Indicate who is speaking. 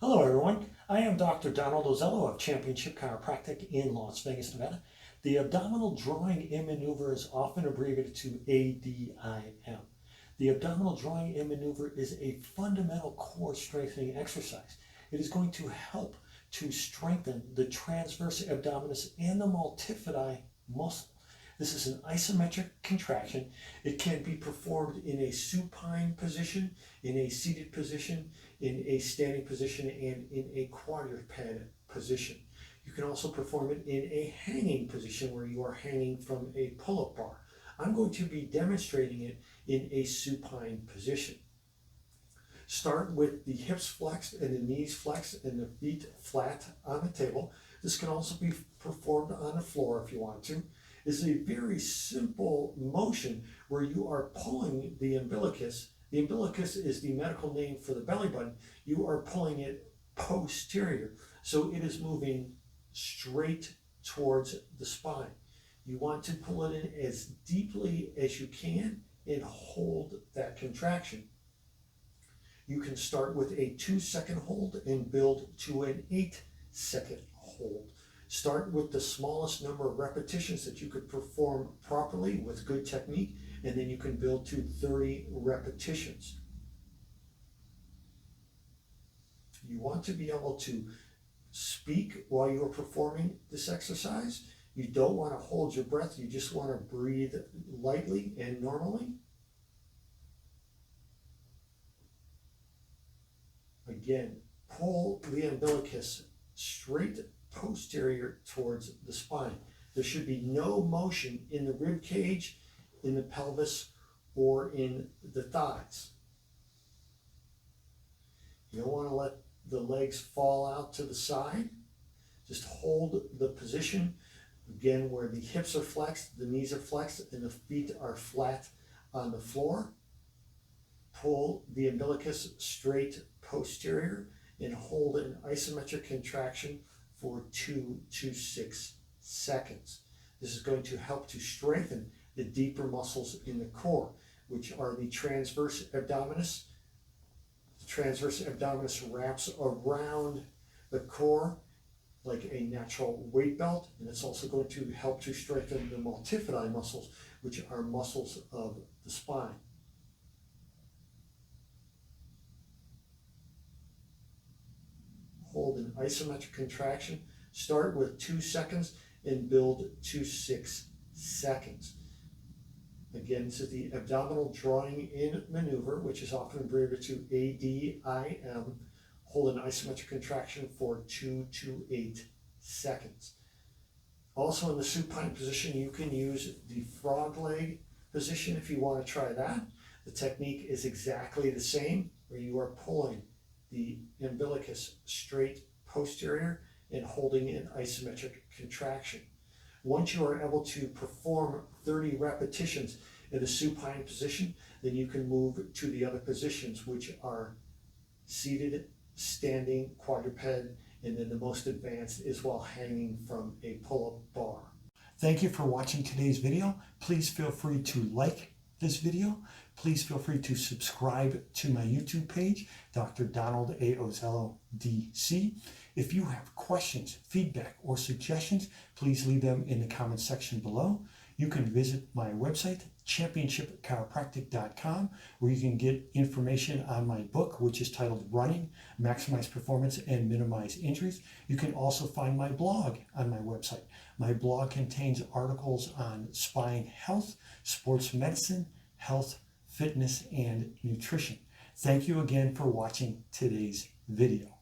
Speaker 1: Hello everyone, I am Dr. Donald Ozello of Championship Chiropractic in Las Vegas, Nevada. The abdominal drawing in maneuver is often abbreviated to ADIM. The abdominal drawing in maneuver is a fundamental core strengthening exercise. It is going to help to strengthen the transverse abdominis and the multifidi muscle. This is an isometric contraction. It can be performed in a supine position, in a seated position, in a standing position, and in a quadruped position. You can also perform it in a hanging position where you are hanging from a pull-up bar. I'm going to be demonstrating it in a supine position. Start with the hips flexed and the knees flexed and the feet flat on the table. This can also be performed on the floor if you want to. It's a very simple motion where you are pulling the umbilicus. The umbilicus is the medical name for the belly button. You are pulling it posterior, so it is moving straight towards the spine. You want to pull it in as deeply as you can and hold that contraction. You can start with a 2-second hold and build to an 8-second hold. Start with the smallest number of repetitions that you could perform properly with good technique, and then you can build to 30 repetitions. You want to be able to speak while you are performing this exercise. You don't want to hold your breath. You just want to breathe lightly and normally. Again, pull the umbilicus straight posterior towards the spine. There should be no motion in the rib cage, in the pelvis, or in the thighs. You don't want to let the legs fall out to the side. Just hold the position, again, where the hips are flexed, the knees are flexed, and the feet are flat on the floor. Pull the umbilicus straight posterior and hold an isometric contraction for 2 to 6 seconds. This is going to help to strengthen the deeper muscles in the core, which are the transverse abdominis. The transverse abdominis wraps around the core like a natural weight belt, and it's also going to help to strengthen the multifidi muscles, which are muscles of the spine. Hold an isometric contraction. Start with 2 seconds and build to 6 seconds. Again, this is the abdominal drawing in maneuver, which is often abbreviated to ADIM. Hold an isometric contraction for 2 to 8 seconds. Also in the supine position, you can use the frog leg position if you want to try that. The technique is exactly the same, where you are pulling the umbilicus straight posterior and holding an isometric contraction. Once you are able to perform 30 repetitions in the supine position, then you can move to the other positions, which are seated, standing, quadruped, and then the most advanced is while hanging from a pull-up bar. Thank you for watching today's video. Please feel free to like this video. Please feel free to subscribe to my YouTube page, Dr. Donald A. Ozello, DC. If you have questions, feedback, or suggestions, please leave them in the comment section below. You can visit my website, championshipchiropractic.com, where you can get information on my book, which is titled Running, Maximize Performance and Minimize Injuries. You can also find my blog on my website. My blog contains articles on spine health, sports medicine, health, fitness, and nutrition. Thank you again for watching today's video.